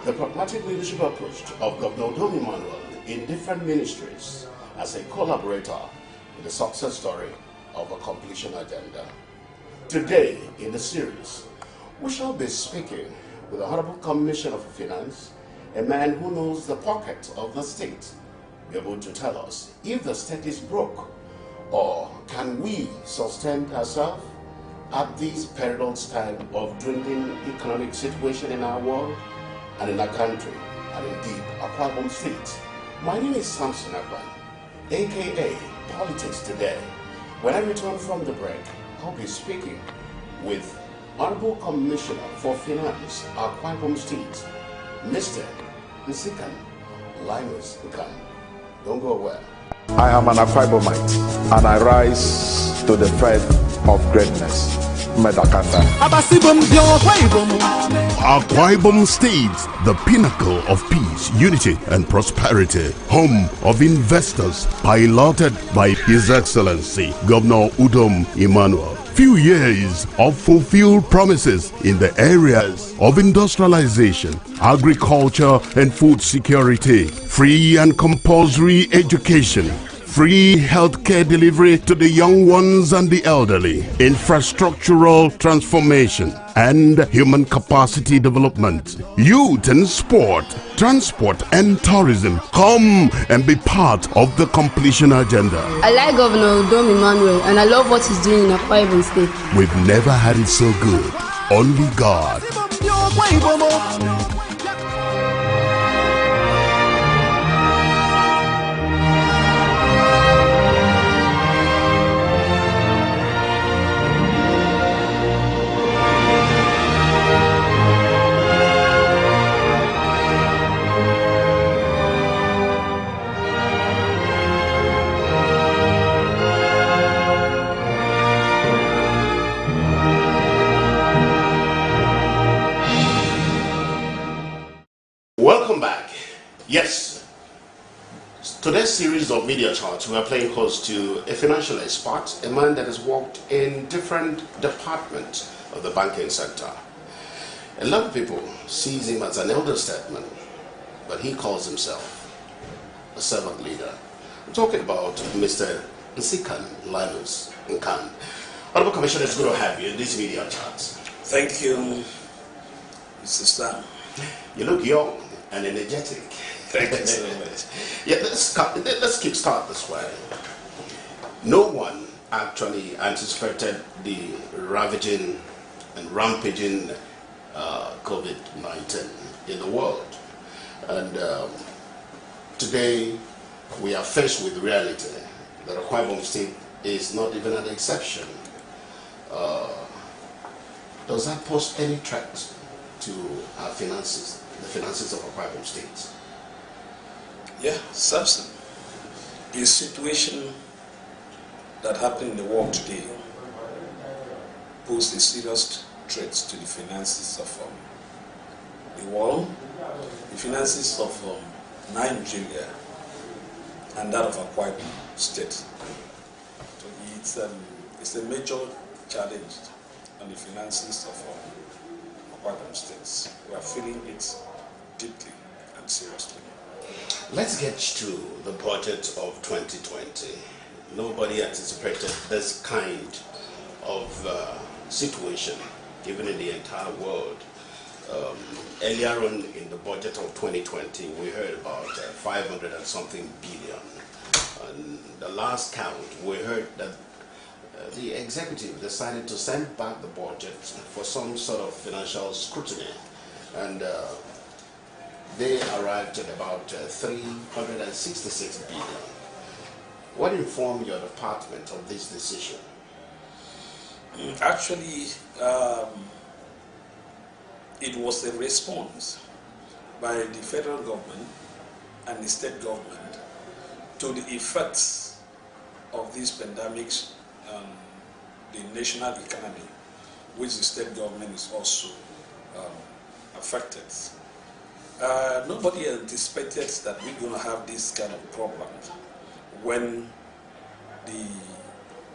The pragmatic leadership approach of Governor Udom Emmanuel in different ministries as a collaborator in the success story of a completion agenda. Today in the series, we shall be speaking with the Honorable Commissioner for Finance, a man who knows the pocket of the state, be able to tell us if the state is broke or can we sustain ourselves at this perilous time of dwindling economic situation in our world and in our country, and indeed Akwa Ibom State. My name is Samson Akwan, aka Politics Today. When I return from the break, I'll be speaking with Honorable Commissioner for Finance, Akwa Ibom State, Mr. Nsikan Linus Nkan. Don't go away. I am an Akwa Ibomite, and I rise to the thread of greatness. Medakata. Akwa Ibom State, the pinnacle of peace, unity, and prosperity. Home of investors, piloted by His Excellency Governor Udom Emmanuel. Few years of fulfilled promises in the areas of industrialization, agriculture, and food security, free and compulsory education, free healthcare delivery to the young ones and the elderly, infrastructural transformation, and human capacity development, youth and sport, transport and tourism. Come and be part of the completion agenda. I like Governor Udom Emmanuel and I love what he's doing in Akwa Ibom State. We've never had it so good. Only God. Welcome back. Yes, today's series of media charts, we are playing host to a financial expert, a man that has worked in different departments of the banking sector. A lot of people sees him as an elder statesman, but he calls himself a servant leader. I'm talking about Mr. Nsikan Linus Nkan. Honorable Commissioner, it's good to have you in these media charts. Thank you, Mr. Stan. You look young and energetic. Thank you so much. Yeah, let's kick start this way. No one actually anticipated the ravaging and rampaging COVID-19 in the world. And today we are faced with reality that Akwa Ibom State is not even an exception. Does that pose any threat to our finances, the finances of Akwa Ibom State? Yeah, Samson. The situation that happened in the world today poses a serious threat to the finances of the world, the finances of Nigeria, and that of Akwa Ibom State. So it's a major challenge on the finances of Akwa Ibom State. We are feeling it deeply and seriously. Let's get to the budget of 2020. Nobody anticipated this kind of situation, even in the entire world. Earlier on in the budget of 2020, we heard about 500 and something billion. And the last count, we heard that the executive decided to send back the budget for some sort of financial scrutiny. And they arrived at about 366 billion. What informed your department of this decision? Actually, it was a response by the federal government and the state government to the effects of these pandemics on the national economy, which the state government is also affected. Nobody anticipated that we're going to have this kind of problem when the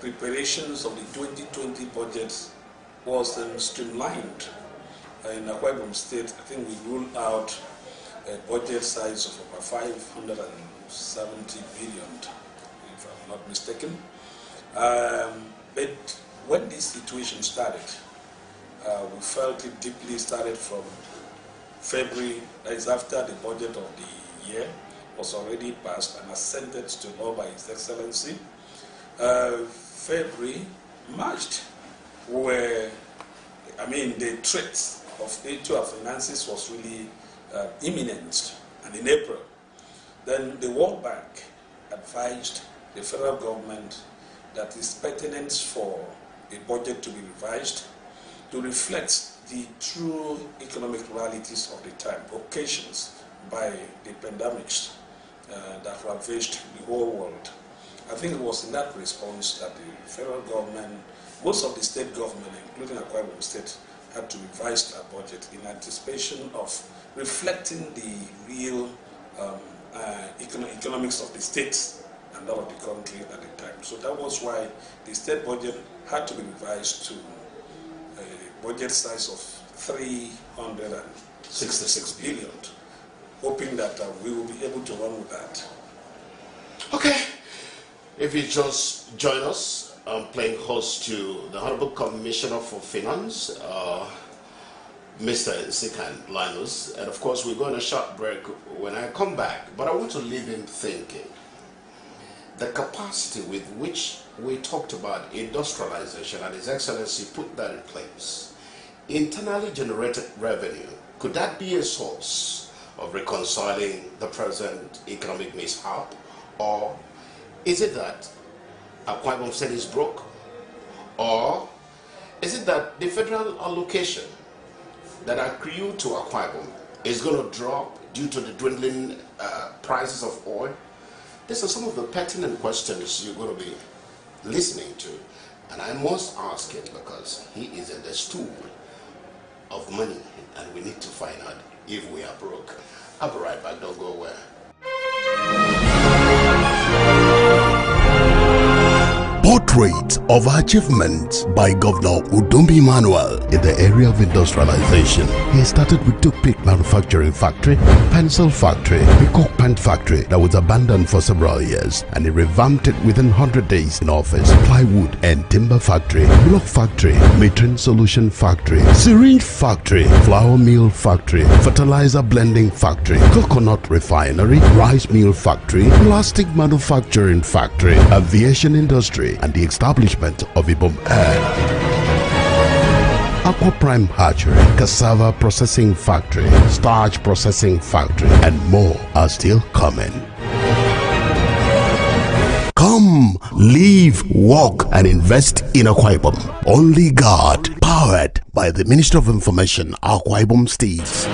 preparations of the 2020 budget was streamlined in Akwa Ibom State, I think we ruled out a budget size of about 570 billion, if I'm not mistaken. But when this situation started, we felt it deeply started from February, that is after the budget of the year was already passed and assented to law by His Excellency. February, March, where, the threat to our finances was really imminent. And in April, then the World Bank advised the federal government that it's pertinent for a budget to be revised to reflect the true economic realities of the time, occasions by the pandemics that ravaged the whole world. I think it was in that response that the federal government, most of the state government, including Akwa Ibom State, had to revise their budget in anticipation of reflecting the real economics of the states and that of the country at the time. So that was why the state budget had to be revised to a budget size of 366 billion, hoping that we will be able to run with that. Okay, if you just join us, I'm playing host to the Honorable Commissioner for Finance, Mr. Nsikan Linus, and of course we're going on a short break when I come back, but I want to leave him thinking. The capacity with which we talked about industrialization and His Excellency put that in place, internally generated revenue, could that be a source of reconciling the present economic mishap? Or is it that Akwa Ibom State is broke? Or is it that the federal allocation that accrued to Akwa Ibom is going to drop due to the dwindling prices of oil? These are some of the pertinent questions you're going to be listening to. And I must ask him because he is in the stool of money and we need to find out if we are broke. I'll be right back, don't go away. Portrait of achievements by Governor Udom Emmanuel in the area of industrialization. He started with toothpick manufacturing factory, pencil factory, peacock pant factory that was abandoned for several years, and he revamped it within 100 days in office. Plywood and timber factory, block factory, metering solution factory, syringe factory, flour mill factory, fertilizer blending factory, coconut refinery, rice mill factory, plastic manufacturing factory, aviation industry, and the establishment of Ibom Air. Aqua Prime Hatchery, Cassava Processing Factory, Starch Processing Factory, and more are still coming. Come, live, work, and invest in Akwa Ibom. Only God, powered by the Ministry of Information, Akwa Ibom State.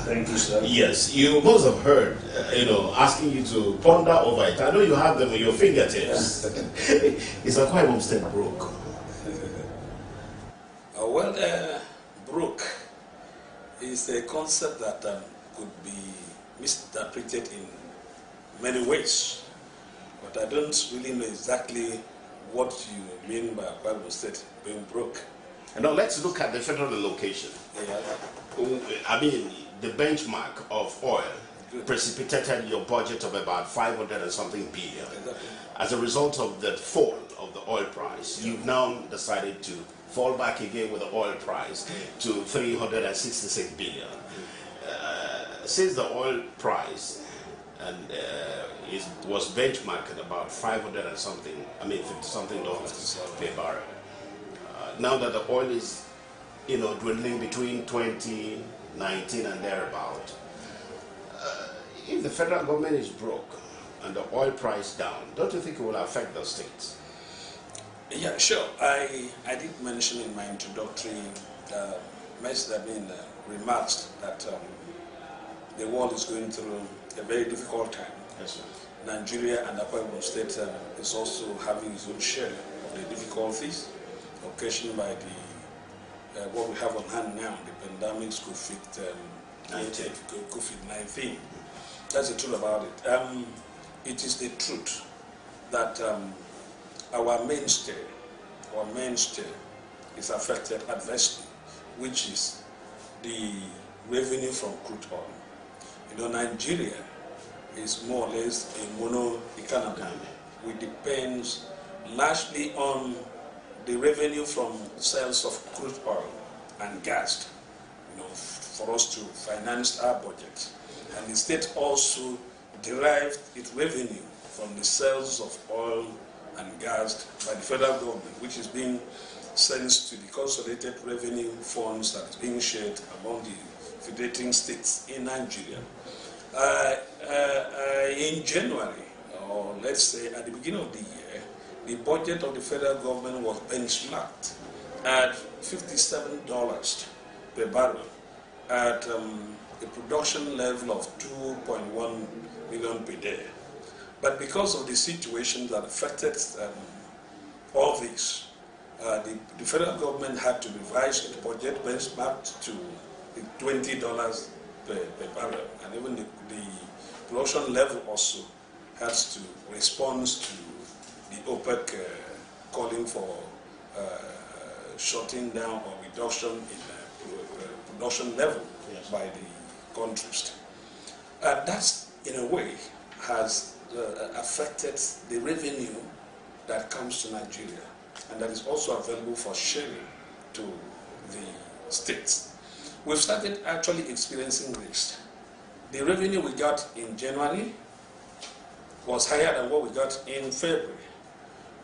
Thank you, sir. Yes, you must have heard, asking you to ponder over it. I know you have them in your fingertips. Is Akwa Ibom State broke? Broke is a concept that could be misinterpreted in many ways. But I don't really know exactly what you mean by Akwa Ibom State being broke. And now let's look at the federal allocation. Yeah. The benchmark of oil precipitated your budget of about 500 and something billion. Exactly. As a result of the fall of the oil price, you've now decided to fall back again with the oil price to 366 billion. Since the oil price was benchmarked at about 500 and something, $50 something per barrel. Now that the oil is, dwindling between 2019 and thereabout, if the federal government is broke and the oil price down, don't you think it will affect the states? Yeah, sure. I did mention in my introductory remarks that the world is going through a very difficult time. Yes, sir. Nigeria and Akwa Ibom State is also having its own share of the difficulties occasioned by the what we have on hand now, the pandemic's COVID-19. That's the truth about it. It is the truth that our mainstay is affected adversely, which is the revenue from crude oil. You know, Nigeria is more or less a mono economy. We depend largely on the revenue from sales of crude oil and gas, you know, for us to finance our budget. And the state also derived its revenue from the sales of oil and gas by the federal government, which is being sent to the consolidated revenue funds that is being shared among the federating states in Nigeria. In January, or let's say at the beginning of the year, the budget of the federal government was benchmarked at $57 per barrel at a production level of 2.1 million per day. But because of the situation that affected all this, the federal government had to revise its budget benchmarked to $20 per barrel, and even the production level also has to respond to the OPEC calling for shutting down or reduction in production level by the countries. That's, in a way, has affected the revenue that comes to Nigeria, and that is also available for sharing to the states. We've started actually experiencing this. The revenue we got in January was higher than what we got in February.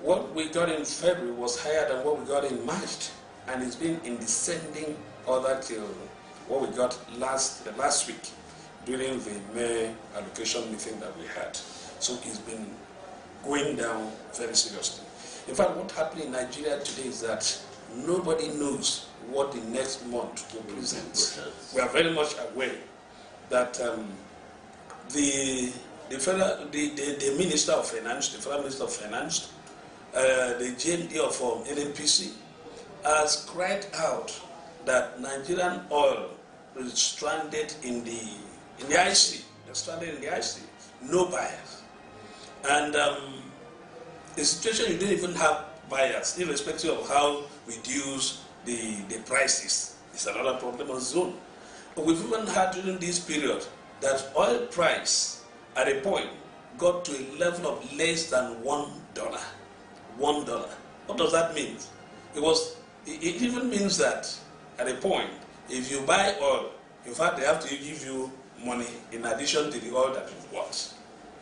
What we got in February was higher than what we got in March, and it's been in descending order till what we got last week during the May allocation meeting that we had. So it's been going down very seriously. In fact, what happened in Nigeria today is that nobody knows what the next month will present. We are very much aware that the Minister of Finance, the Federal Minister of Finance, the GMD of NNPC, has cried out that Nigerian oil is stranded in the IC. It's stranded in the IC. No buyers. And the situation, you don't even have buyers, irrespective of how reduced the prices. It's another problem on its own. But we've even had during this period that oil price at a point got to a level of less than $1. $1. What does that mean? It even means that at a point, if you buy oil, in fact, they have to give you money in addition to the oil that you've bought.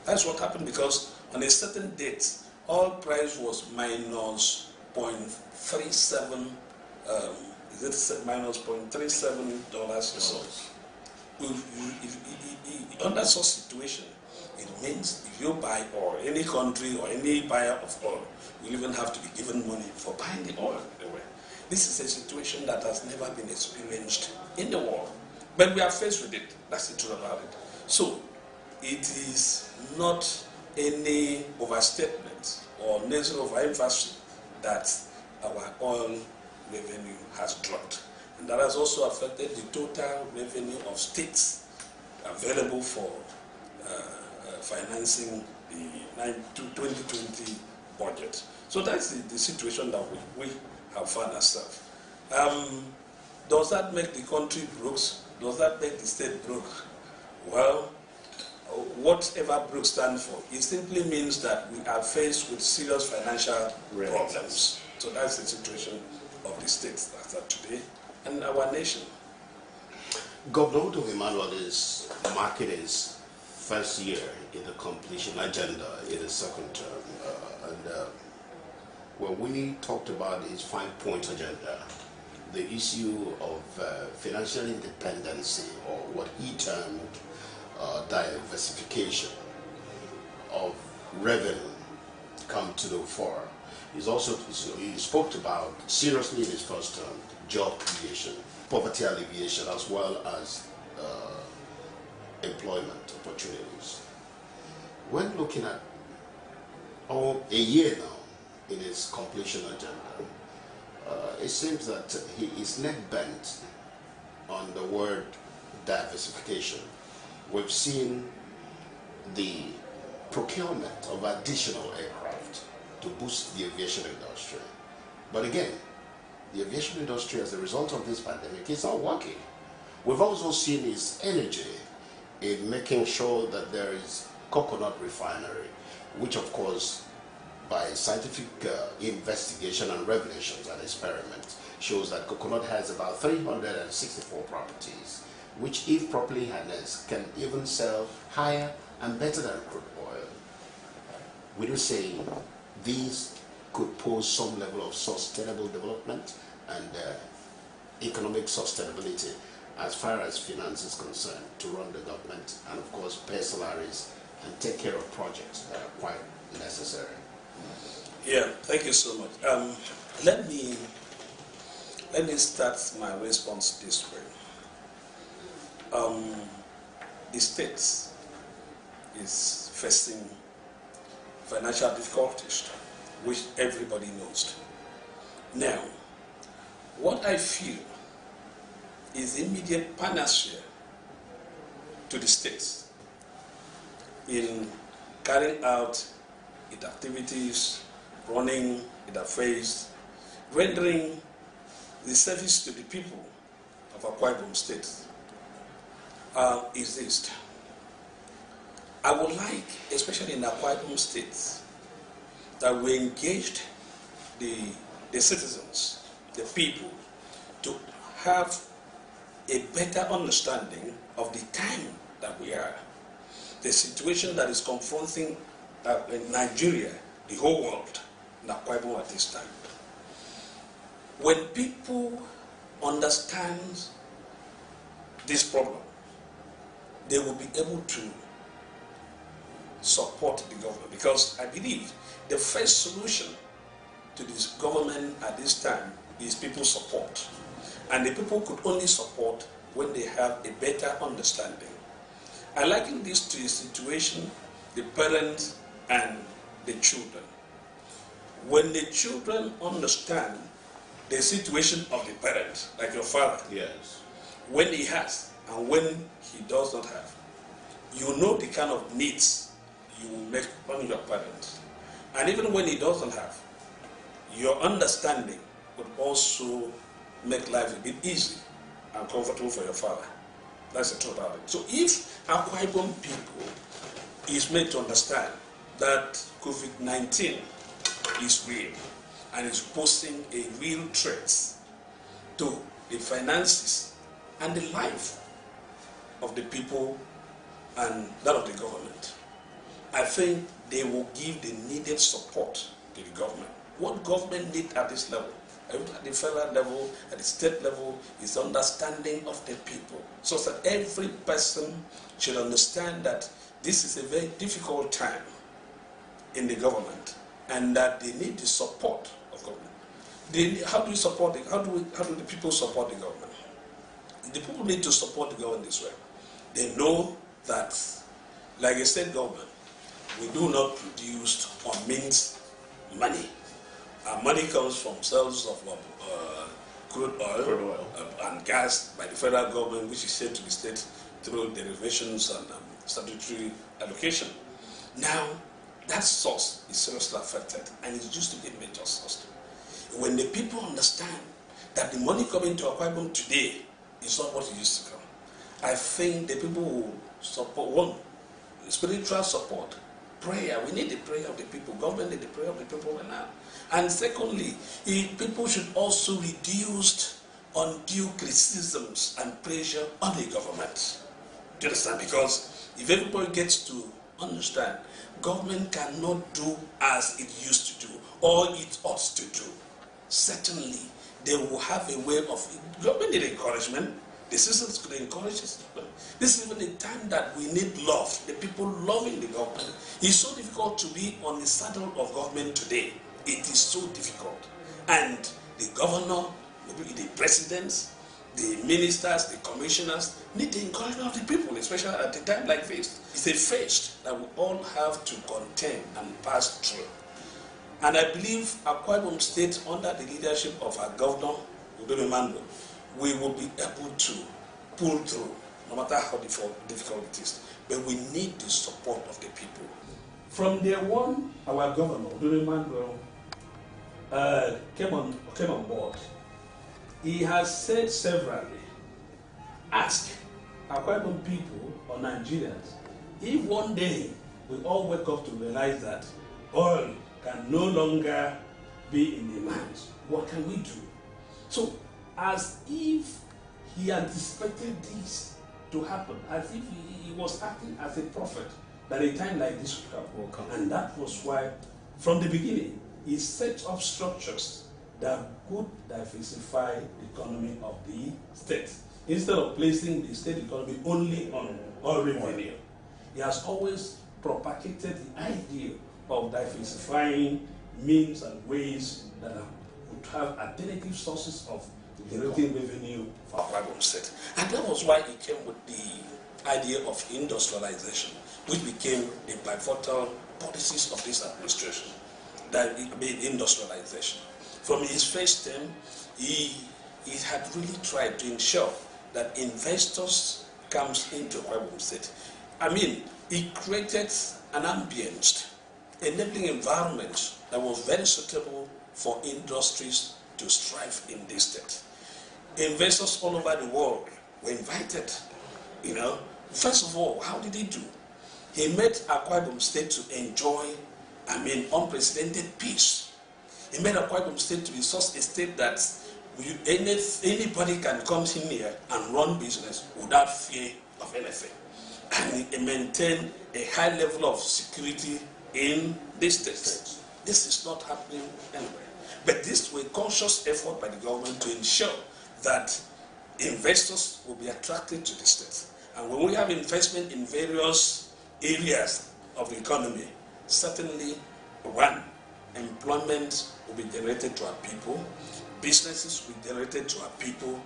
That's what happened, because on a certain date, oil price was minus 0.37, minus $0.37 or so. Under such situation, it means if you buy oil, any country or any buyer of oil will even have to be given money for buying the oil anyway. This is a situation that has never been experienced in the world. But we are faced with it. That's the truth about it. So, it is not any overstatement or necessary overemphasis that our oil revenue has dropped. And that has also affected the total revenue of states available for financing the 2020 budget. So that's the situation that we have found ourselves. Does that make the country broke? Does that make the state broke? Well, whatever broke stands for, it simply means that we are faced with serious financial problems. So that's the situation of the states as of today and our nation. Governor Udom Emmanuel is marking his first year in the completion agenda in his second term. When we talked about his 5-point agenda, the issue of financial independence, or what he termed diversification of revenue, come to the fore. He spoke about seriously in his first term job creation, poverty alleviation, as well as employment opportunities. When looking at a year now in his completion agenda, it seems that he is neck bent on the word diversification. We've seen the procurement of additional aircraft to boost the aviation industry. But again, the aviation industry, as a result of this pandemic, is not working. We've also seen his energy in making sure that there is coconut refinery, which of course, by scientific investigation and revelations and experiments, shows that coconut has about 364 properties, which if properly harnessed can even sell higher and better than crude oil. We do say these could pose some level of sustainable development and economic sustainability as far as finance is concerned, to run the government and of course pay salaries and take care of projects that are quite necessary. Yeah, thank you so much. Let me start my response this way. The state is facing financial difficulties, which everybody knows. Now, what I feel is immediate panacea to the states in carrying out its activities, running its affairs, rendering the service to the people of Akwa Ibom State is this. I would like, especially in Akwa Ibom State, that we engaged the citizens, the people, to have a better understanding of the time that we are, the situation that is confronting in Nigeria, the whole world, in Akwa Ibom at this time. When people understand this problem, they will be able to support the government, because I believe the first solution to this government at this time is people support. And the people could only support when they have a better understanding. I liken this to a situation, the parents and the children. When the children understand the situation of the parent, like your father, Yes. when he has and when he does not have, you know the kind of needs you will make on your parent. And even when he doesn't have, your understanding would also make life a bit easy and comfortable for your father. That's the truth about it. So if Akwa Ibom people is made to understand that COVID-19 is real and is posing a real threat to the finances and the life of the people and that of the government, I think they will give the needed support to the government. What government needs at this level, at the federal level, at the state level, is understanding of the people, so that every person should understand that this is a very difficult time in the government and that they need the support of government. How do the people support the government? The people need to support the government this way. They know that, like a state government, we do not produce or mint money. Our money comes from sales of crude oil, and gas by the federal government, which is sent to the state through derivations and statutory allocation. Now, that source is seriously affected, and it used to be a major source. When the people understand that the money coming to Akwa Ibom today is not what it used to come, I think the people will support, one, spiritual support, prayer. We need the prayer of the people. Government need the prayer of the people right now. And secondly, people should also reduce undue criticisms and pressure on the government. Do you understand? Because if everybody gets to understand, government cannot do as it used to do or it ought to do. Certainly, they will have a way of, government need encouragement. The citizens could encourage us. This is even a time that we need love. The people loving the government. It's so difficult to be on the saddle of government today. It is so difficult. And the governor, maybe the presidents, the ministers, the commissioners need the encouragement of the people, especially at a time like this. It's a phase that we all have to contend and pass through. And I believe Akwa Ibom State, under the leadership of our governor, Udom Emmanuel, we will be able to pull through, no matter how difficult it is. But we need the support of the people. From day one, our governor, Udom Emmanuel, came on board. He has said severally, ask Akwa Ibom people or Nigerians, if one day we all wake up to realize that oil can no longer be in the mines, what can we do? So, as if he anticipated this to happen, as if he was acting as a prophet, that a time like this would come. And that was why, from the beginning, he set up structures that could diversify the economy of the state. Instead of placing the state economy only on oil revenue, he has always propagated the idea of diversifying means and ways that would have alternative sources of generating revenue for Akwa Ibom State. And that was why he came with the idea of industrialization, which became the pivotal policies of this administration, that it made industrialization. From his first term, he had really tried to ensure that investors comes into Akwa Ibom State. I mean, he created an ambience, enabling environment that was very suitable for industries to thrive in this state. Investors all over the world were invited. You know, first of all, how did he do? He made Akwa Ibom State to enjoy, unprecedented peace. He made Akwa Ibom State to be such a state that anybody can come in here and run business without fear of anything. And he maintained a high level of security in this state. This is not happening anywhere. But this was a conscious effort by the government to ensure that investors will be attracted to the state. And when we have investment in various areas of the economy, certainly, one, employment will be generated to our people, businesses will be generated to our people,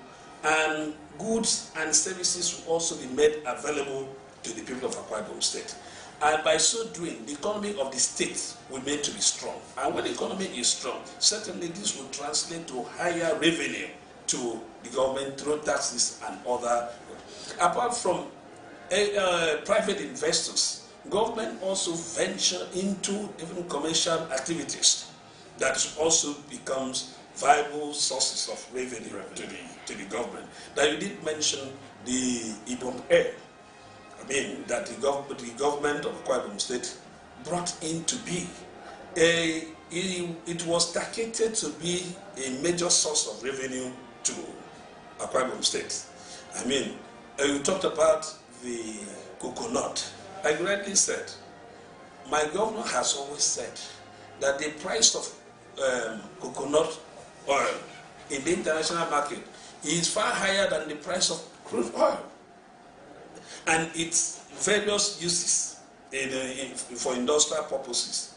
and goods and services will also be made available to the people of Akwa Ibom State. And by so doing, the economy of the state will be made to be strong. And when the economy is strong, certainly this will translate to higher revenue to the government through taxes and other. Apart from private investors, government also venture into even commercial activities that also becomes viable sources of revenue to the government. Now you did mention the Ibom Air. That the government of Akwa Ibom State brought into being. It was targeted to be a major source of revenue to Akwa Ibom State. You talked about the coconut. I rightly said, my governor has always said that the price of coconut oil in the international market is far higher than the price of crude oil. And its various uses for industrial purposes.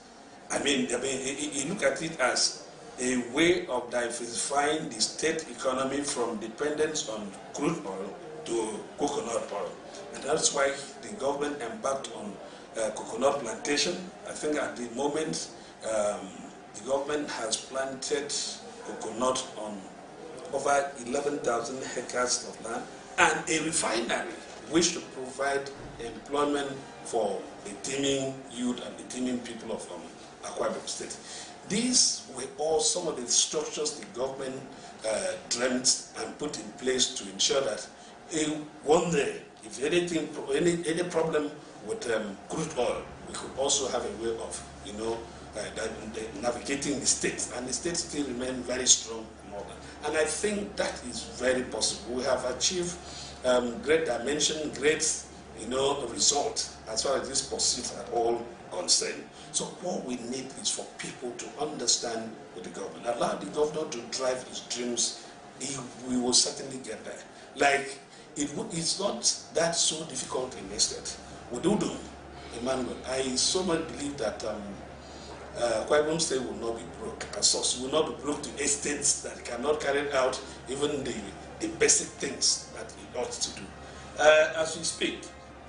You look at it as a way of diversifying the state economy from dependence on crude oil to coconut oil. And that's why the government embarked on coconut plantation. I think at the moment, the government has planted coconut on over 11,000 hectares of land and a refinery which to provide employment for the teeming youth and the teeming people of Akwa Ibom State. These were all some of the structures the government dreamt and put in place to ensure that one day, if any problem with crude oil, we could also have a way of, navigating the state, and the state still remain very strong and all that. And I think that is very possible. We have achieved great dimension, great, result as far as this pursuit at all concerned. So what we need is for people to understand with the government, allow the governor to drive his dreams. We will certainly get there. Like it's not that so difficult in this state. With Udom Emmanuel, I so much believe that Akwa Ibom State will not be broke. As such, will not be broke to estates that cannot carry out even the basic things that it ought to do. As we speak,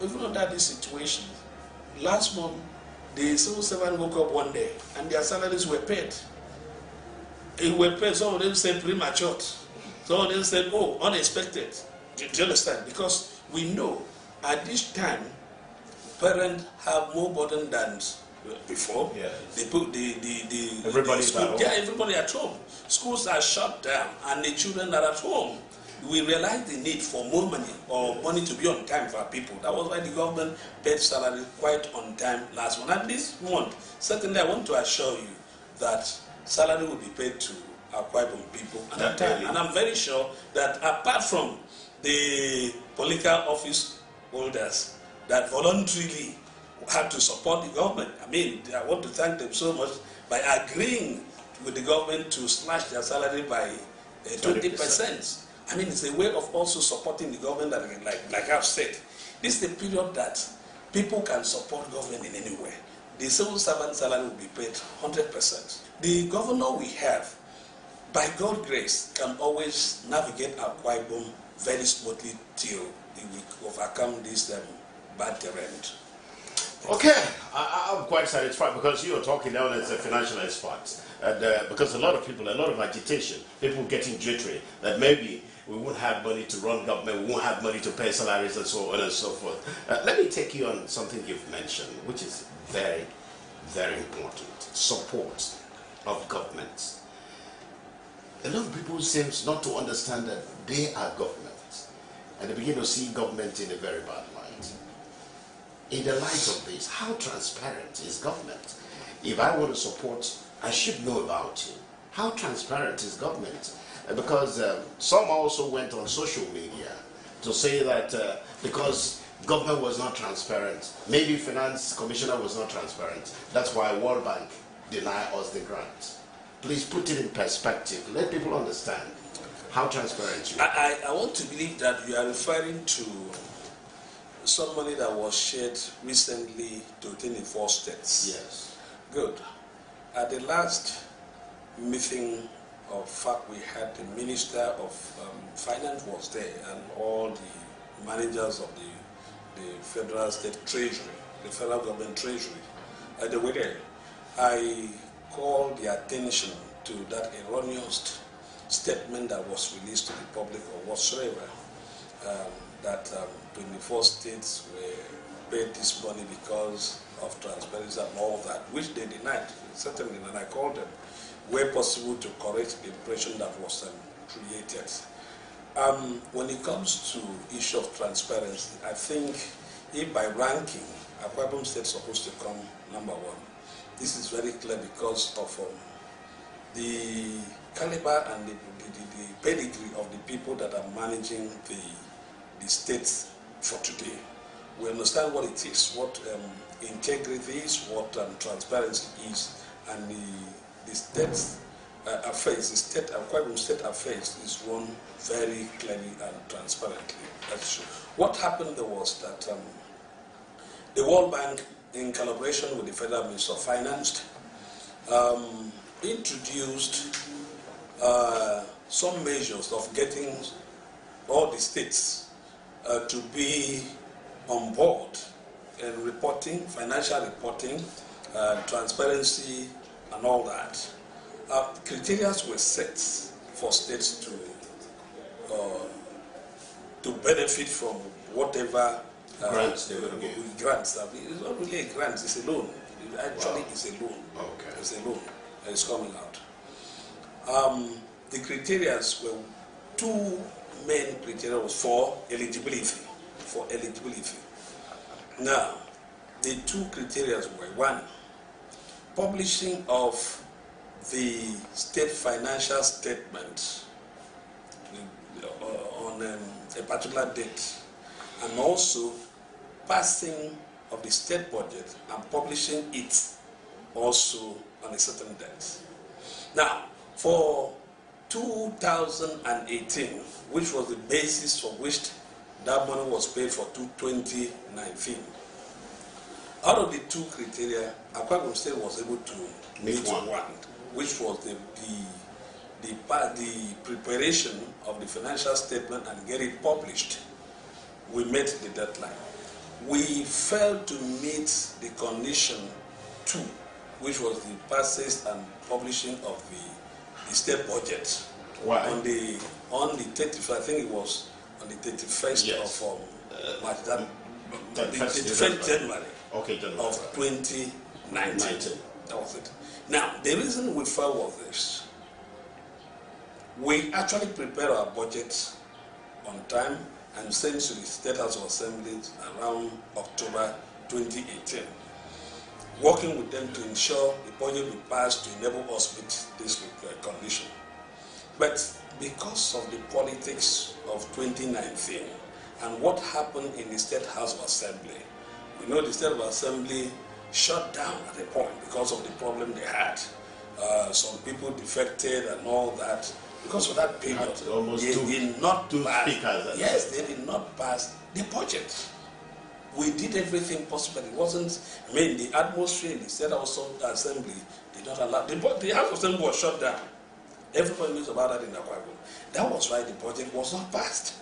even under this situation, last month the civil servant woke up one day and their salaries were paid. It were paid, some of them said premature. Some of them said, oh, unexpected. Do you understand? Because we know at this time, parents have more burden than before. Yes. They put everybody at home. Schools are shut down and the children are at home. We realized the need for more money, or money to be on time for our people. That was why the government paid salary quite on time last month. And this month, certainly I want to assure you that salary will be paid to Akwa Ibom people. And I'm very sure that apart from the political office holders that voluntarily had to support the government, I mean, I want to thank them so much by agreeing with the government to slash their salary by 20%. I mean, it's a way of also supporting the government that, like I've said, this is the period that people can support government in any way. The civil servant salary will be paid 100%. The governor we have, by God's grace, can always navigate Akwa Ibom very smoothly till we overcome this bad terrain. Okay, I'm quite satisfied because you are talking now as a financial expert. And because a lot of people, a lot of agitation, people getting jittery that maybe we won't have money to run government, we won't have money to pay salaries and so on and so forth. Let me take you on something you've mentioned, which is very, very important. Support of government. A lot of people seem not to understand that they are government, and they begin to see government in a very bad light. In the light of this, how transparent is government? If I want to support, I should know about it. How transparent is government? Because some also went on social media to say that because government was not transparent, maybe finance commissioner was not transparent, that's why World Bank denied us the grant. Please put it in perspective. Let people understand how transparent you are. I want to believe that you are referring to some money that was shared recently to 24 states. Yes. Good. At the last meeting of fact, we had the Minister of Finance was there and all the managers of the Federal State Treasury, the Federal Government Treasury. They were there. I called the attention to that erroneous statement that was released to the public or whatsoever, that 24 states were paid this money because of transparency and all that, which they denied, certainly, and I called them where possible to correct the impression that was created. When it comes to issue of transparency, I think if by ranking, Akwa Ibom State is supposed to come number one. This is very clear because of the caliber and the pedigree of the people that are managing the states for today. We understand what it is, what integrity is, what transparency is, and the state affairs, the state Akwa Ibom State affairs is run very clearly and transparently. That's true. What happened there was that the World Bank, in collaboration with the Federal Minister of Finance, introduced some measures of getting all the states to be on board in reporting, financial reporting, transparency, and all that. Criteria were set for states to benefit from whatever grants they were to give. Grants. It's not really a grant, it's a loan. It actually is a loan. Okay. It's a loan that is coming out. The criteria were two main criteria was for eligibility. Now, the two criteria were one, publishing of the state financial statement on a particular date, and also passing of the state budget and publishing it also on a certain date. Now, for 2018, which was the basis for which that money was paid for 2019, out of the two criteria, Akwa Ibom State was able to meet one, which was the preparation of the financial statement and get it published. We met the deadline. We failed to meet the condition 2, which was the passage and publishing of the state budget. Why? On the 31st, I think it was on the 31st yes. of March, the 31st January, okay, January of 2019. That was it. Now, the reason we filed was this. We actually prepared our budget on time and sent to the State House of Assembly around October 2018, working with them to ensure the budget will pass to enable us meet this condition. But because of the politics of 2019 and what happened in the State House of Assembly, we know the State of Assembly shut down at a point because of the problem they had. Some people defected and all that. Because of that period, they did not pass. Yes, they did not pass the budget. We did everything possible. It wasn't. I mean, the atmosphere in the State House of Assembly did not allow. The House of Assembly was shut down. Everybody knows about that in Akwa Ibom. That was why the budget was not passed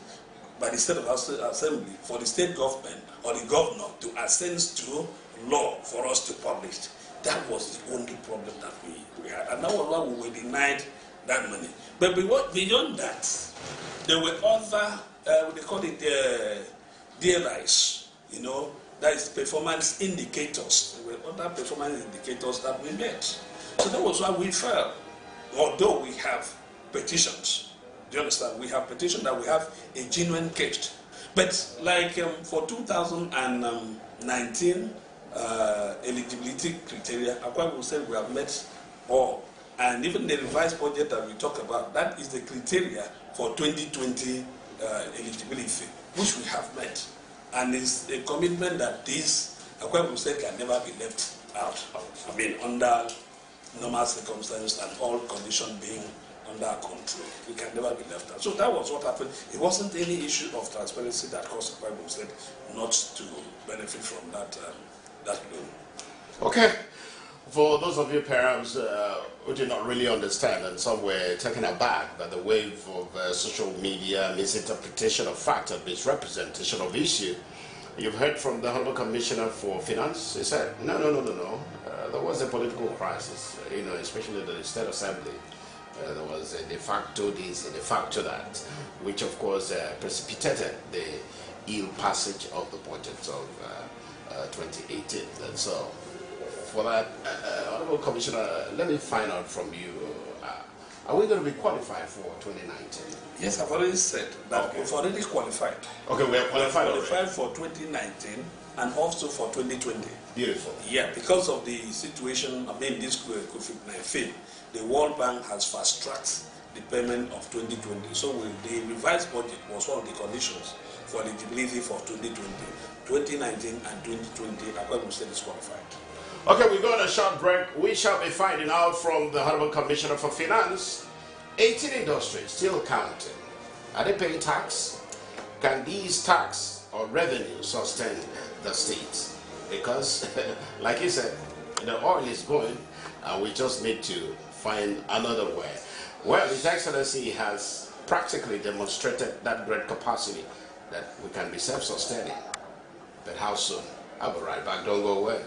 by the State of Assembly for the state government or the governor to assent to law for us to publish. That was the only problem that we had, and that was why we were denied that money. But beyond that, there were other, they call it DLIs, that is performance indicators. There were other performance indicators that we met. So that was why we felt, although we have petitions, do you understand? We have petitions that we have a genuine case. But like for 2019 eligibility criteria, Akwa Ibom said we have met all. And even the revised budget that we talk about, that is the criteria for 2020 eligibility, which we have met. And it's a commitment that this Akwa Ibom State can never be left out. I mean, under normal circumstances and all conditions being under control, we can never be left out. So that was what happened. It wasn't any issue of transparency that caused Akwa Ibom State not to benefit from that loan. Okay. For those of you perhaps who did not really understand, and some were taken aback by the wave of social media misinterpretation of fact and misrepresentation of issue, you've heard from the Honorable Commissioner for Finance. He said, no. There was a political crisis, especially in the State Assembly. There was a de facto this, a de facto that, which of course precipitated the ill passage of the budget of 2018. And so, for that, Honorable Commissioner, let me find out from you, are we going to be qualified for 2019? Yes, I've already said that we've already qualified. Okay, we are qualified already. Qualified for 2019 and also for 2020. Beautiful. Yeah, because of the situation, this COVID-19, the World Bank has fast-tracked the payment of 2020. So the revised budget was one of the conditions for eligibility for 2020. 2019 and 2020, Akwa Ibom State is qualified. Okay, we go on a short break. We shall be finding out from the Honorable Commissioner for Finance, 18 industries still counting. Are they paying tax? Can these tax or revenue sustain the state? Because, like he said, the oil is going, and we just need to find another way. Well, His Excellency has practically demonstrated that great capacity that we can be self-sustaining. But how soon? I'll be right back. Don't go away.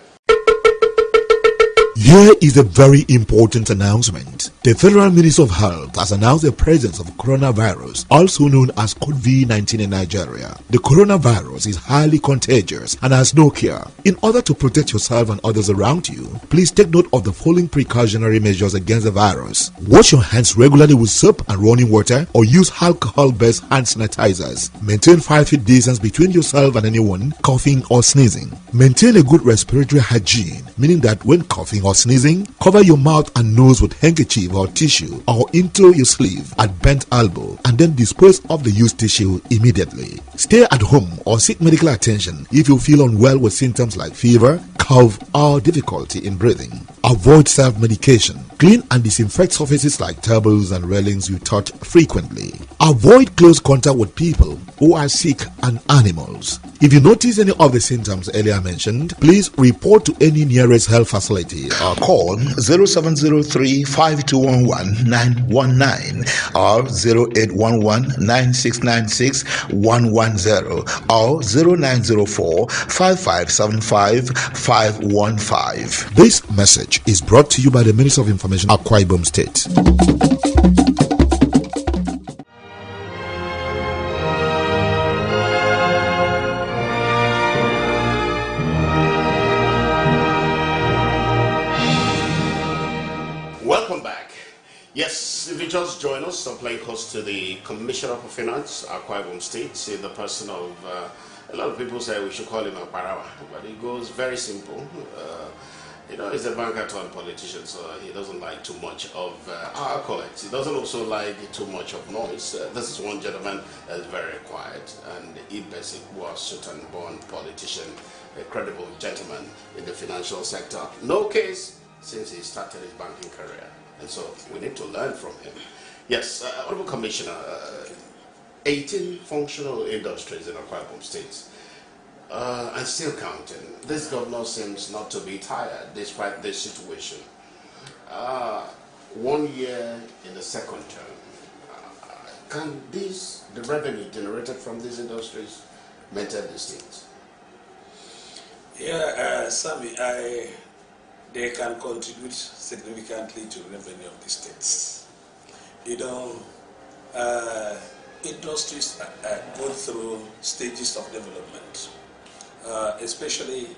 Here is a very important announcement. The Federal Ministry of Health has announced the presence of coronavirus, also known as COVID-19 in Nigeria. The coronavirus is highly contagious and has no cure. In order to protect yourself and others around you, please take note of the following precautionary measures against the virus. Wash your hands regularly with soap and running water, or use alcohol-based hand sanitizers. Maintain 5 feet distance between yourself and anyone coughing or sneezing. Maintain a good respiratory hygiene, meaning that when coughing or sneezing, cover your mouth and nose with handkerchief or tissue or into your sleeve at bent elbow, and then dispose of the used tissue immediately. Stay at home or seek medical attention if you feel unwell with symptoms like fever, cough, or difficulty in breathing. Avoid self-medication. Clean and disinfect surfaces like tables and railings you touch frequently. Avoid close contact with people who are sick and animals. If you notice any of the symptoms earlier mentioned, please report to any nearest health facility or call 0703-5211-919 or 0811-9696-110 or 0904-5575-515. This message is brought to you by the Minister of Information, Akwa Ibom State. Welcome back. Yes, if you just join us, I'm playing host to the Commissioner for Finance, Akwa Ibom State, in the person of, a lot of people say we should call him a Parawa, but it goes very simple. You know, he's a banker turned politician, so he doesn't like too much of accolades. He doesn't also like too much of noise. This is one gentleman that is very quiet, and he basically was certain born politician, a credible gentleman in the financial sector. No case since he started his banking career, and so we need to learn from him. Yes, Honorable Commissioner, 18 functional industries in Akwa Ibom State. And still counting. This governor seems not to be tired despite this situation. 1 year in the second term. Can the revenue generated from these industries maintain these things? Yeah, Sammy, they can contribute significantly to the revenue of the states. You know, industries go through stages of development. Especially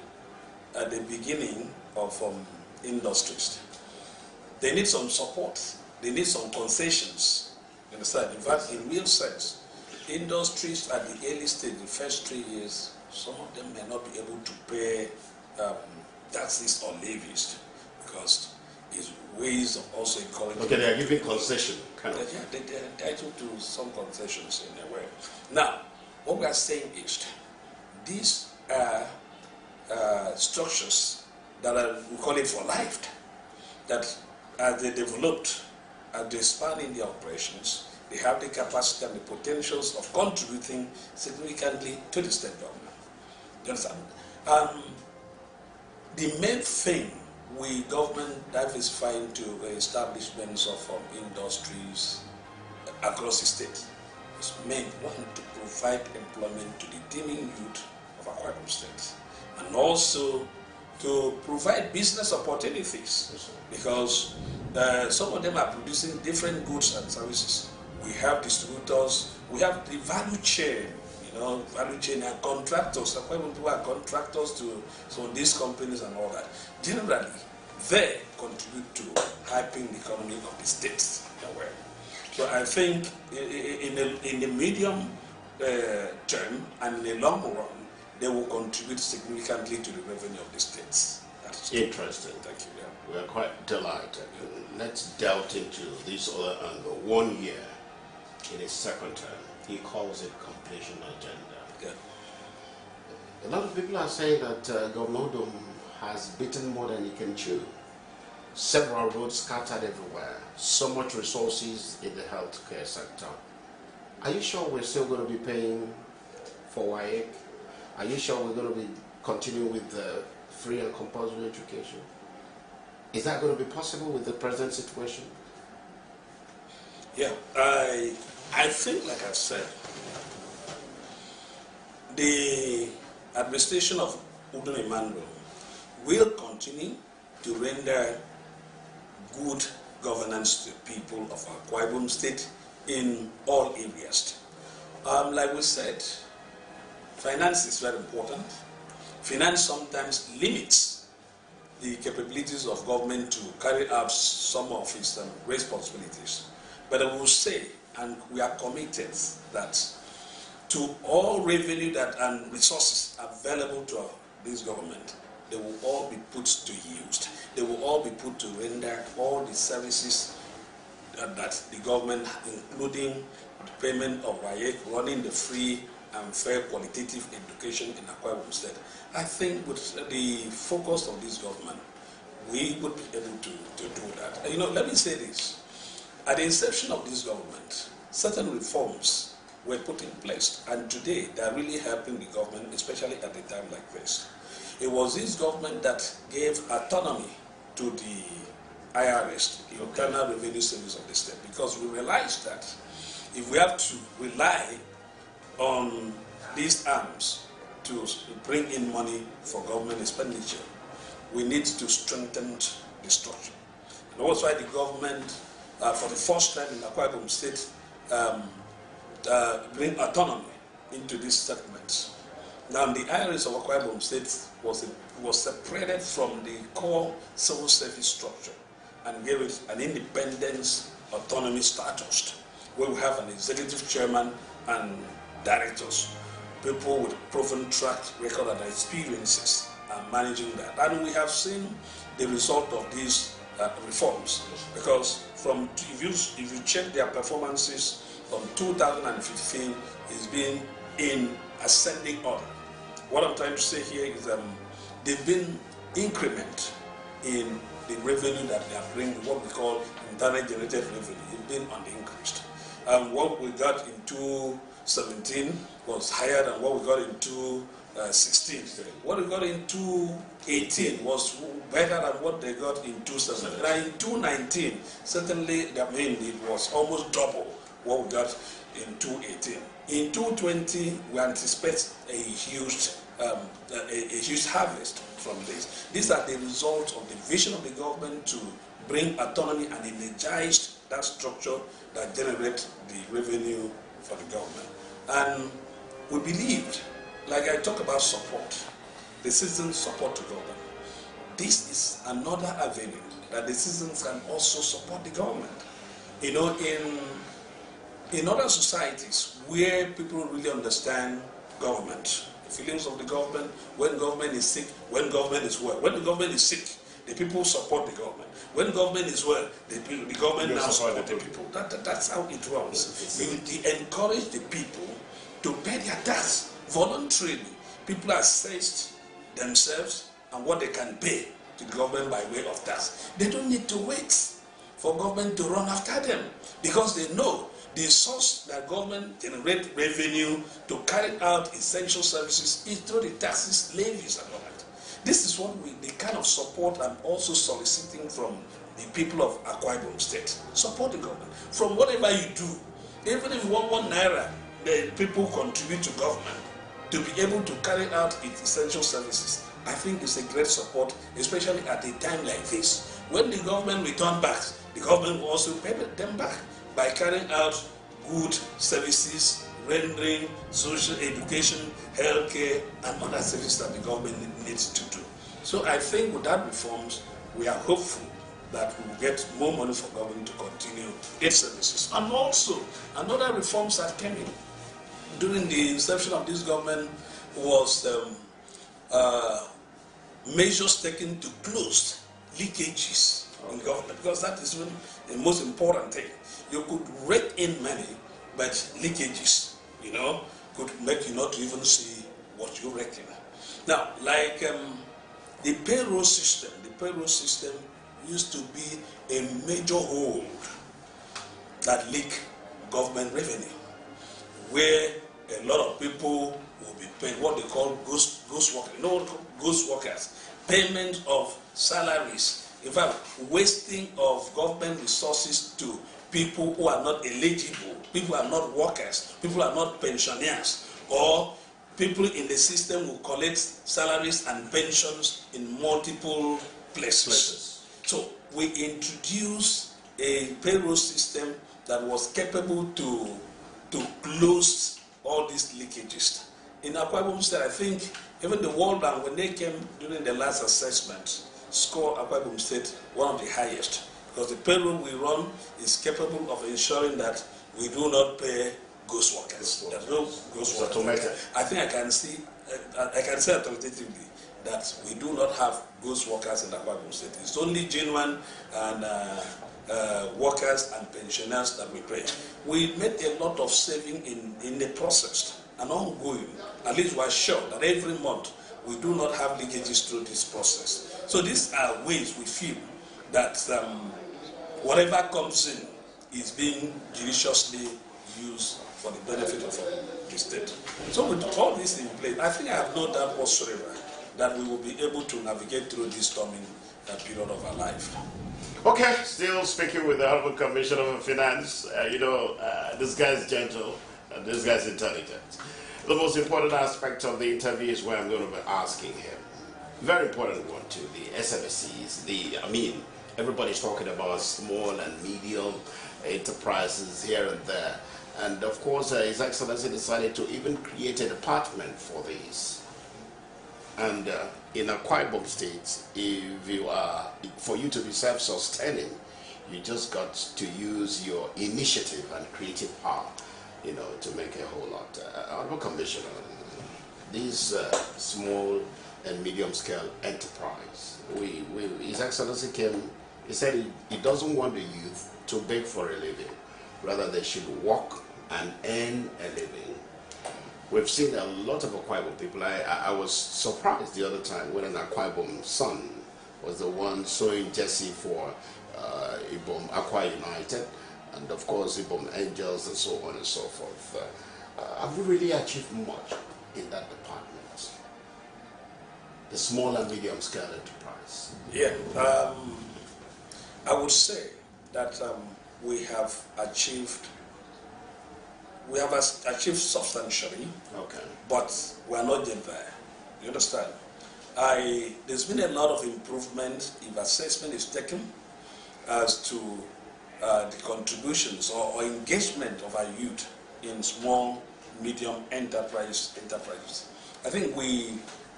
at the beginning of industries. They need some support, they need some concessions. You understand? In fact, in real sense, industries at the early stage, the first 3 years, some of them may not be able to pay taxes or levies because it's ways of also encouraging. Okay, they are giving concession, kind of. Yeah, they're entitled to some concessions in a way. Now, what we are saying is these structures that are, we call it for life, that as they developed, as they expand in their operations, they have the capacity and the potentials of contributing significantly to the state government. You understand? The main thing we government diversifying to establishments of industries across the state is main one to provide employment to the teeming youth of Akwa Ibom State, and also to provide business opportunities, because some of them are producing different goods and services. We have distributors, we have the value chain, you know, value chain and contractors. Akwa Ibom people are contractors to some of these companies and all that. Generally, they contribute to hyping the economy of the states. So I think in the medium term and in the long run, they will contribute significantly to the revenue of the states. That's interesting. Thank you. Yeah. We are quite delighted. Let's delve into this other angle. 1 year in his second term, he calls it completion agenda. Yeah. A lot of people are saying that Governor Udom has bitten more than he can chew. Several roads scattered everywhere. So much resources in the healthcare sector. Are you sure we're still going to be paying for YEC? Are you sure we're going to be continuing with the free and compulsory education? Is that going to be possible with the present situation? Yeah, I think, like I've said, the administration of Udom Emmanuel will continue to render good governance to the people of Akwa Ibom State in all areas. Like we said, finance is very important. Finance sometimes limits the capabilities of government to carry out some of its responsibilities. But I will say, and we are committed, that to all revenue and resources available to this government, they will all be put to use. They will all be put to render all the services that the government, including the payment of YEC, running the free and fair qualitative education in Akwa Ibom State. I think with the focus of this government, we would be able to do that. And, you know, let me say this. At the inception of this government, certain reforms were put in place, and today they are really helping the government, especially at a time like this. It was this government that gave autonomy to the IRS, the Internal Revenue Service of the state, because we realized that if we have to rely on these arms to bring in money for government expenditure, we need to strengthen the structure. And that's why the government, for the first time in Akwa Ibom State, bring autonomy into these settlements. Now, the IRS of Akwa Ibom State was separated from the core civil service structure and gave it an independence autonomy status, where we have an executive chairman and directors, people with proven track record and experiences are managing that. And we have seen the result of these reforms, because from if you check their performances from 2015, it's been in ascending order. What I'm trying to say here is they've been increment in the revenue that they are bringing, what we call internally generated revenue. It's been on the increase. What we got in 2017 was higher than what we got in 2016. What we got in 2018 was better than what they got in 2017. And in 2019, certainly, I mean, it was almost double what we got in 2018. In 2020, we anticipate a huge harvest from this. These are the results of the vision of the government to bring autonomy and energize that structure that generates the revenue for the government. And we believed, like I talk about support, the citizens' support to government. This is another avenue that the citizens can also support the government. You know, in other societies where people really understand government, the feelings of the government, when government is sick, when government is well. When the government is sick, the people support the government. When government is well, the government now support the people. That's how it runs. You encourage the people to pay their tax voluntarily. People assess themselves and what they can pay to the government by way of tax. They don't need to wait for government to run after them, because they know the source that government generates revenue to carry out essential services is through the taxes, levies, and all that. This is what the kind of support I'm also soliciting from the people of Akwa Ibom State. Support the government. From whatever you do, even if you want ₦1, the people contribute to government to be able to carry out its essential services. I think it's a great support, especially at a time like this. When the government return back, the government will also pay them back by carrying out good services, rendering social education, healthcare, and other services that the government needs to do. So I think with that reforms, we are hopeful that we will get more money for government to continue its services. And also, another reforms that came in during the inception of this government was measures taken to close leakages in government, because that is the most important thing. You could rake in money, but leakages, you know, could make you not even see what you're raking. Now, like the payroll system used to be a major hold that leak government revenue, where a lot of people will be paid what they call ghost workers. You know what ghost workers? Payment of salaries. In fact, wasting of government resources to people who are not eligible, people who are not workers, people who are not pensioners, or people in the system who collect salaries and pensions in multiple places. So we introduced a payroll system that was capable to close all these leakages. In Akwa Ibom State, I think even the World Bank, when they came during the last assessment, scored Akwa Ibom State one of the highest, because the payroll we run is capable of ensuring that we do not pay ghost workers. There's no ghost workers. I think I can say authoritatively that we do not have ghost workers in Akwa Ibom State. It's only genuine and workers and pensioners that we pay. We made a lot of saving in the process and ongoing. At least we're sure that every month we do not have leakages through this process. So these are ways we feel that whatever comes in is being judiciously used for the benefit of the state. So with all this in place, I think I have no doubt whatsoever that we will be able to navigate through this storming period of our life. Okay, still speaking with the Honorable Commissioner of Finance. This guy's gentle and this guy's intelligent. The most important aspect of the interview is where I'm going to be asking him. Very important one too, the SMEs, everybody's talking about small and medium enterprises here and there. And of course, His Excellency decided to even create a department for these. And in Akwa Ibom State, for you to be self-sustaining, you just got to use your initiative and creative power, to make a whole lot. Honorable Commissioner, these small and medium-scale enterprise, His Excellency he said he doesn't want the youth to beg for a living. Rather, they should work and earn a living. We've seen a lot of Akwa Ibom people. I was surprised the other time when an Akwa Ibom son was the one sewing jersey for Akwa United, and of course Ibom Angels and so on and so forth. Have we really achieved much in that department? The small and medium scale enterprise. Yeah, I would say that we have achieved substantially, okay, but we are not yet there. You understand? There's been a lot of improvement if assessment is taken as to the contributions or engagement of our youth in small, medium enterprises. I think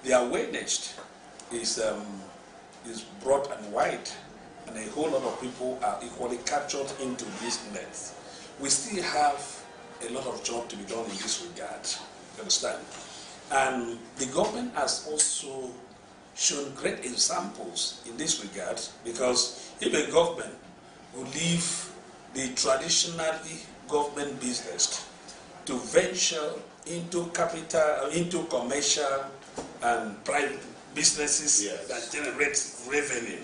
the awareness is broad and wide, and a whole lot of people are equally captured into this net. We still have a lot of job to be done in this regard, you understand? And the government has also shown great examples in this regard, because if a government will leave the traditionally government business to venture into capital, into commercial and private businesses, yes, that generate revenue,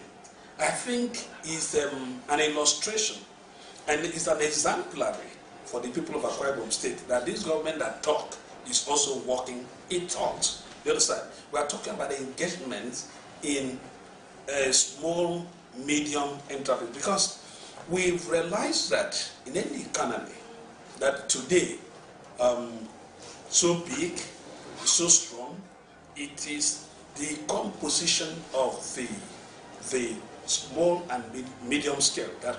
I think is an illustration and it's an exemplary for the people of Akwa Ibom State that this government that talk is also working it out. You understand? We are talking about the engagement in a small, medium enterprise, because we've realized that in any economy that today so big, so strong, it is the composition of the small and medium scale that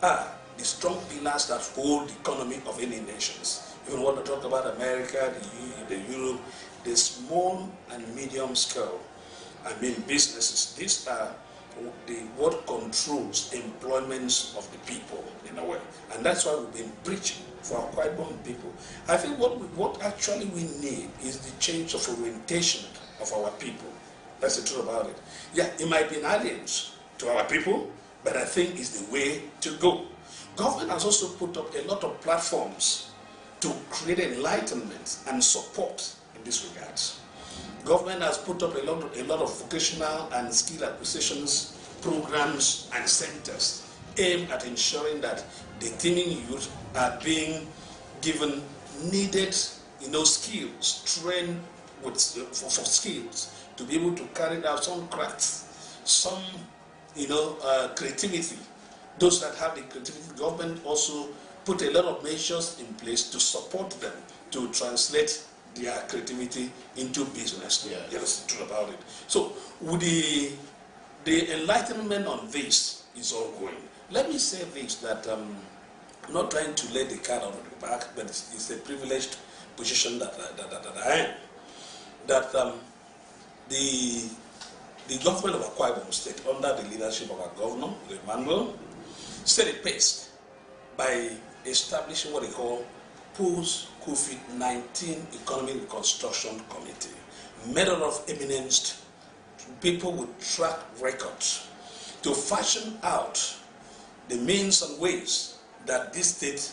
are the strong pillars that hold the economy of any nations. Even when we talk about America, the Europe, the small and medium scale, businesses, these are what controls employments of the people in a way. And that's why we've been preaching for our Akwa Ibom people. I think what actually we need is the change of orientation of our people. That's the truth about it. Yeah, it might be an alliance to our people, but I think it's the way to go. Government has also put up a lot of platforms to create enlightenment and support in this regard. Government has put up a lot of vocational and skill acquisitions programs and centers aimed at ensuring that the teeming youth are being given needed, skills, trained for skills to be able to carry out some crafts, some, creativity. Those that have the creativity, government also put a lot of measures in place to support them to translate their creativity into business. Yeah, that's the truth about it. So, with the enlightenment on this is ongoing. Let me say this, that I'm not trying to lay the cat out of the bag, but it's a privileged position that I am. That the government of Akwa Ibom State, under the leadership of our governor, Emmanuel, set a pace by establishing what they call post-COVID-19 Economic Reconstruction Committee, made up of eminent people with track records to fashion out the means and ways that this state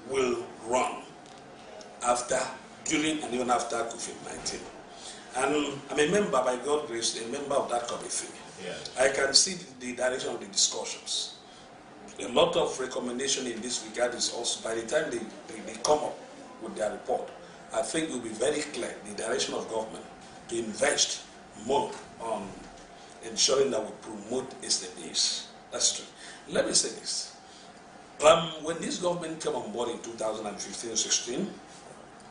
will run during and even after COVID-19. And I'm a member, by God's grace, a member of that committee. Yes. I can see the direction of the discussions. A lot of recommendation in this regard is also, by the time they come up with their report, I think it will be very clear the direction of government to invest more on ensuring that we promote SMEs. That's true. Let me say this. When this government came on board in 2015-16,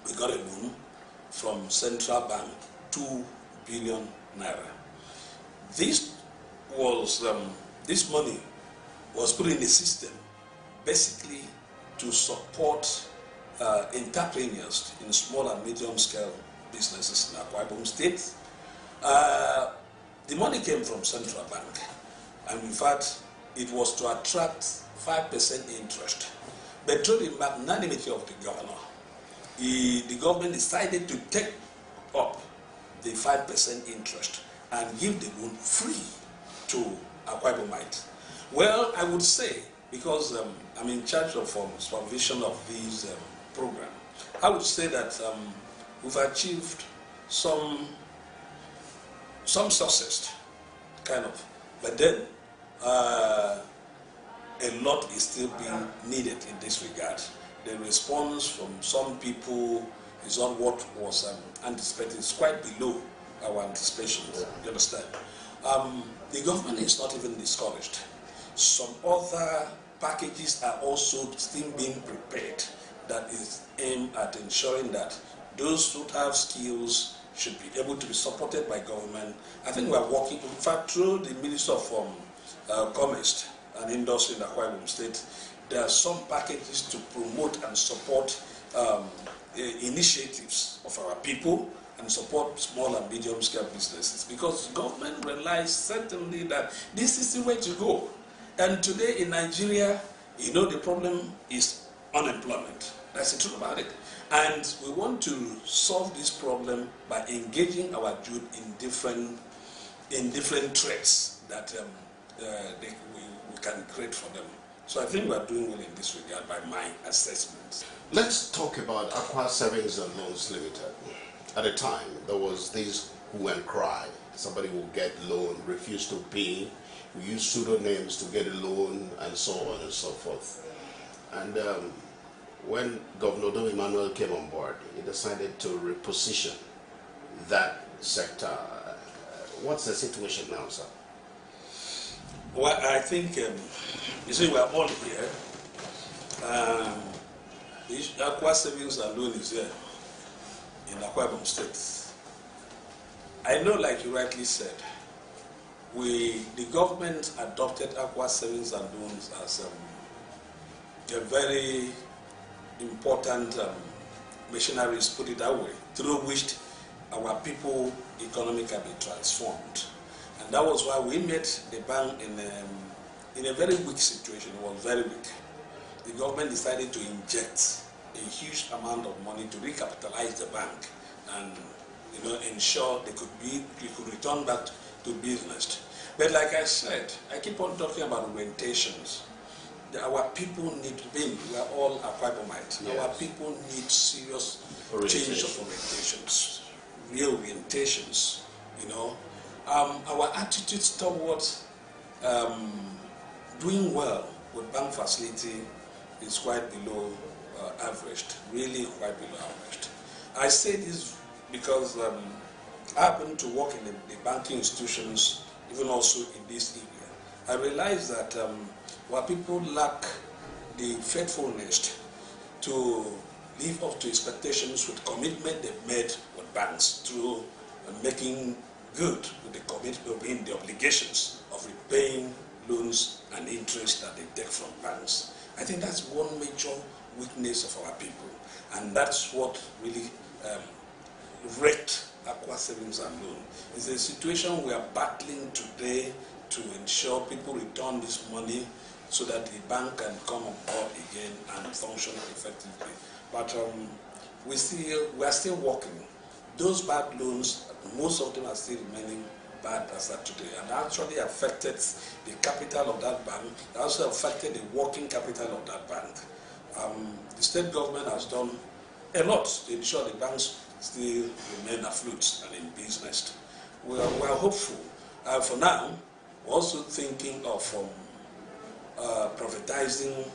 we got a loan from Central Bank, 2 billion naira. This money was put in the system basically to support entrepreneurs in small and medium scale businesses in Akwa Ibom State. The money came from Central Bank, and in fact it was to attract 5% interest. But through the magnanimity of the governor, the government decided to take up the 5% interest and give the loan free to Akwa Ibomite. Well, I would say, because I'm in charge of supervision of these programs, I would say that we've achieved some success, kind of, but then a lot is still being needed in this regard. The response from some people is not what was anticipated. It's quite below our anticipations. You understand? The government is not even discouraged. Some other packages are also still being prepared that is aimed at ensuring that those who have skills should be able to be supported by government. I think we are working, in fact, through the Minister of Commerce and Industry in Akwa Ibom State. There are some packages to promote and support initiatives of our people and support small and medium scale businesses, because government realized certainly that this is the way to go. And today in Nigeria, you know, the problem is unemployment. That's the truth about it. And we want to solve this problem by engaging our youth in different trades that we can create for them. So I think we are doing well in this regard by my assessment. Let's talk about Akwa Savings and Loans Limited. At the time, there was this hue and cry. Somebody will get loan, refuse to pay. We use pseudonyms to get a loan, and so on and so forth. And when Governor Udom Emmanuel came on board, he decided to reposition that sector. What's the situation now, sir? Well, I think, you see, we're all here. Akwa Savings and Loan is here in Akwa Ibom State. I know, like you rightly said, the government adopted Akwa Savings and Loans as a very important machinery, put it that way, through which our people economy can be transformed. And that was why we met the bank in a very weak situation. It was very weak. The government decided to inject a huge amount of money to recapitalize the bank and, you know, ensure they could return back to business. But like I said, I keep on talking about orientations. Our people need to be, we are all Akwa Ibomite. Yes. Our people need serious change of orientations, real orientations, you know. Our attitudes towards doing well with bank facility is quite below average, really quite below average. I say this because I happen to work in the banking institutions, even also in this area. I realize that our people lack the faithfulness to live up to expectations with commitment they've made with banks through making good with the commitment, being the obligations of repaying loans and interest that they take from banks. I think that's one major weakness of our people, and that's what really wrecked Akwa Savings and Loan. It's a situation we are battling today to ensure people return this money so that the bank can come on board again and function effectively. But we are still working. Those bad loans, most of them are still remaining bad as of today, and actually affected the capital of that bank. It also affected the working capital of that bank. The state government has done a lot to ensure the banks still remain afloat and in business. We are hopeful. For now, we're also thinking of privatizing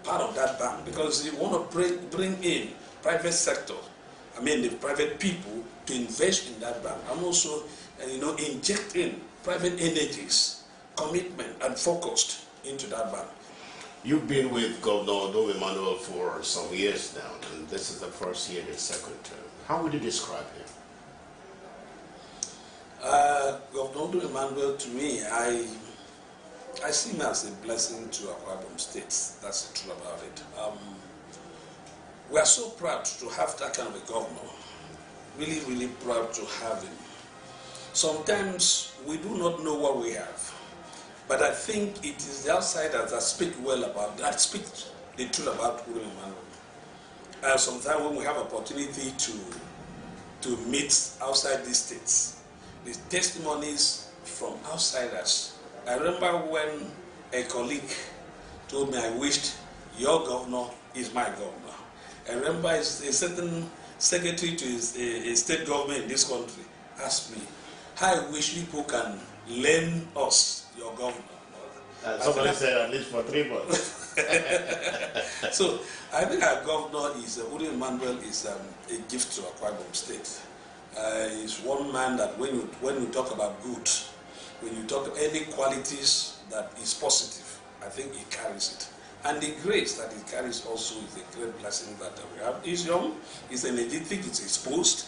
part of that bank, because you want to bring in private sector, I mean the private people, to invest in that bank, and also inject in private energies, commitment and focused into that bank. You've been with Governor Udom Emmanuel for some years now, and this is the first year in his second term. How would you describe him? Governor Udom Emmanuel, to me, I see him as a blessing to Akwa Ibom State. That's the truth about it. We are so proud to have that kind of a governor. Really, really proud to have him. Sometimes we do not know what we have, but I think it is the outsiders that speak speak the truth about Udom Emmanuel. Sometimes when we have opportunity to meet outside these states, the testimonies from outsiders. I remember when a colleague told me, I wished your governor is my governor. I remember a certain secretary to a state government in this country asked me, I wish people can lend us your governor. Somebody said at least for 3 months. So I think our governor is, Udom Emmanuel is a gift to Akwa Ibom State. He's one man that when you talk about good, when you talk any qualities that is positive, I think he carries it. And the grace that he carries also is a great blessing that we have. He's young, he's energetic, he's exposed.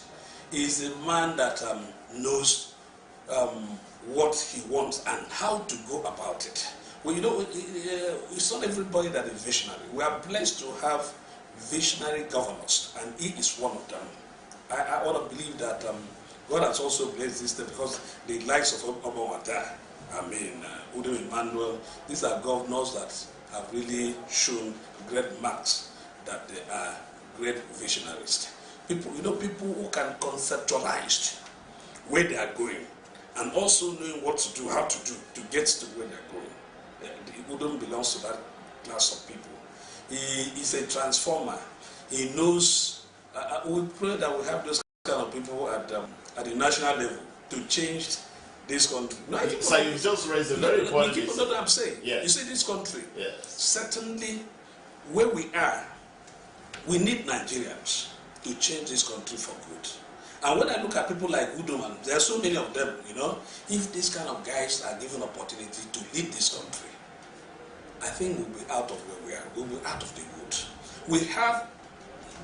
He's a man that knows what he wants and how to go about it. Well, it's not everybody that is visionary. We are blessed to have visionary governors, and he is one of them. I want to believe that God has also blessed this state, because the likes of Obawata, Udom Emmanuel, these are governors that have really shown great marks that they are great visionaries. People, people who can conceptualize where they are going, and also knowing what to do, how to do to get to where they are going. Udom belongs to that class of people. He is a transformer. He knows. We pray that we have those kind of people at the national level to change this country. No, so you just raised a very important issue. You know what I'm saying? Yes. You see, this country, yes, certainly where we are, we need Nigerians to change this country for good. And when I look at people like Udom, and there are so many of them, if these kind of guys are given opportunity to lead this country, I think we'll be out of where we are. We'll be out of the wood. We have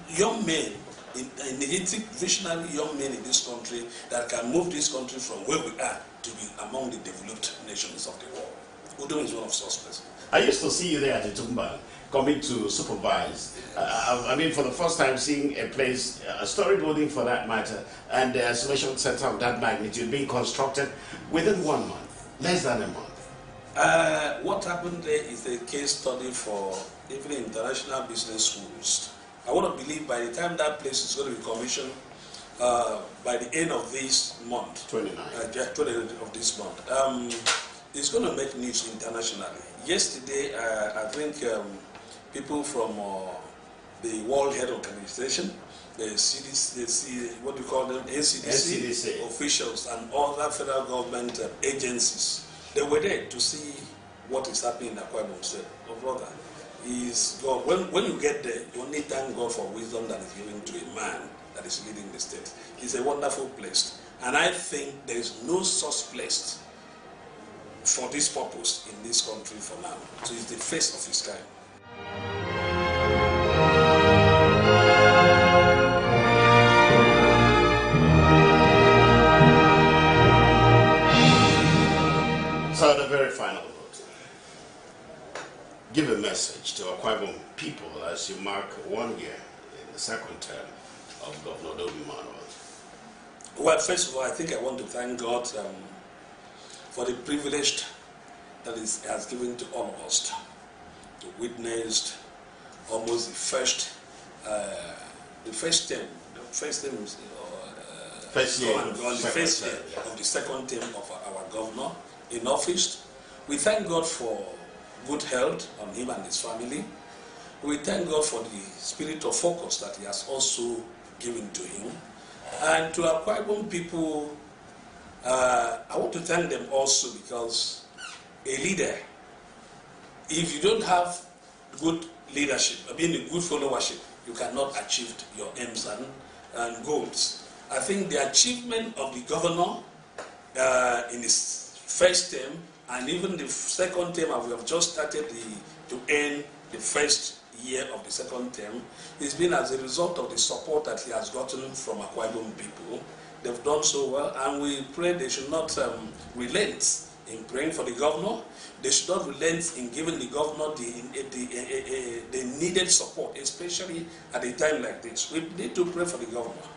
young men, energetic, visionary young men in this country that can move this country from where we are to be among the developed nations of the world. Udom is one of such persons. I used to see you there at the Tumba, coming to supervise. For the first time seeing a place, a story building for that matter, and the isolation center of that magnitude being constructed within 1 month, less than a month. What happened there is a case study for even international business schools. I want to believe by the time that place is going to be commissioned, by the end of this month, 29th of this month, it's going to make news internationally. Yesterday, I think people from the World Health Organization, the CDC, what do you call them, NCDC officials and other federal government agencies, they were there to see what is happening in Akwa Ibom State. Oh, brother, is God. When you get there, you only thank God for wisdom that is given to a man that is leading the state. It's a wonderful place. And I think there is no such place for this purpose in this country for now. So it's the first of its kind. So the very final note, give a message to Akwa Ibom people as you mark 1 year in the second term of Governor Udom Emmanuel. Well, first of all, I think I want to thank God for the privilege that He has given to all of us to witness almost the first term of the second term of our governor in office. We thank God for good health on him and his family. We thank God for the spirit of focus that He has also given to him. And to Akwa Ibom people, I want to thank them also, because a leader, if you don't have good leadership, a good followership, you cannot achieve your aims and goals. I think the achievement of the governor in his first term, and even the second term, and we have just started to end the first year of the second term, has been as a result of the support that he has gotten from Akwa Ibom people. They've done so well, and we pray they should not relent in praying for the governor. They should not relent in giving the governor the needed support, especially at a time like this. We need to pray for the governor,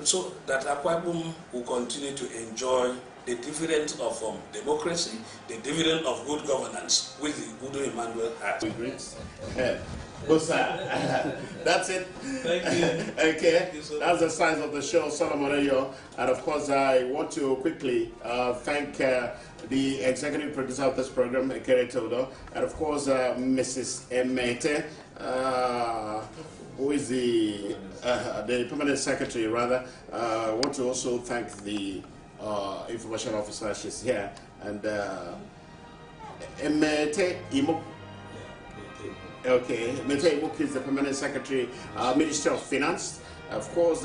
so that Akwa Ibom will continue to enjoy the dividend of democracy, the dividend of good governance, which the Udom Emmanuel has. That's it. Thank you. Okay, Thank you so that's the size of the show, Solomon Ayo. And of course, I want to quickly thank the executive producer of this program, Ekere Todo, and of course, Mrs. Emete, who is the permanent secretary, rather. I want to also thank the information officer, she's here, and Emete Imo. Okay, Mete Imo is the permanent secretary, Ministry of Finance. Of course,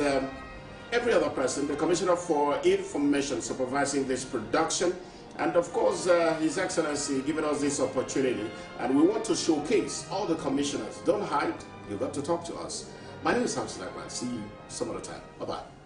every other person, the Commissioner for Information supervising this production, and of course, His Excellency giving us this opportunity. And we want to showcase all the commissioners. Don't hide, you've got to talk to us. My name is Samson Akman. See you some other time. Bye-bye.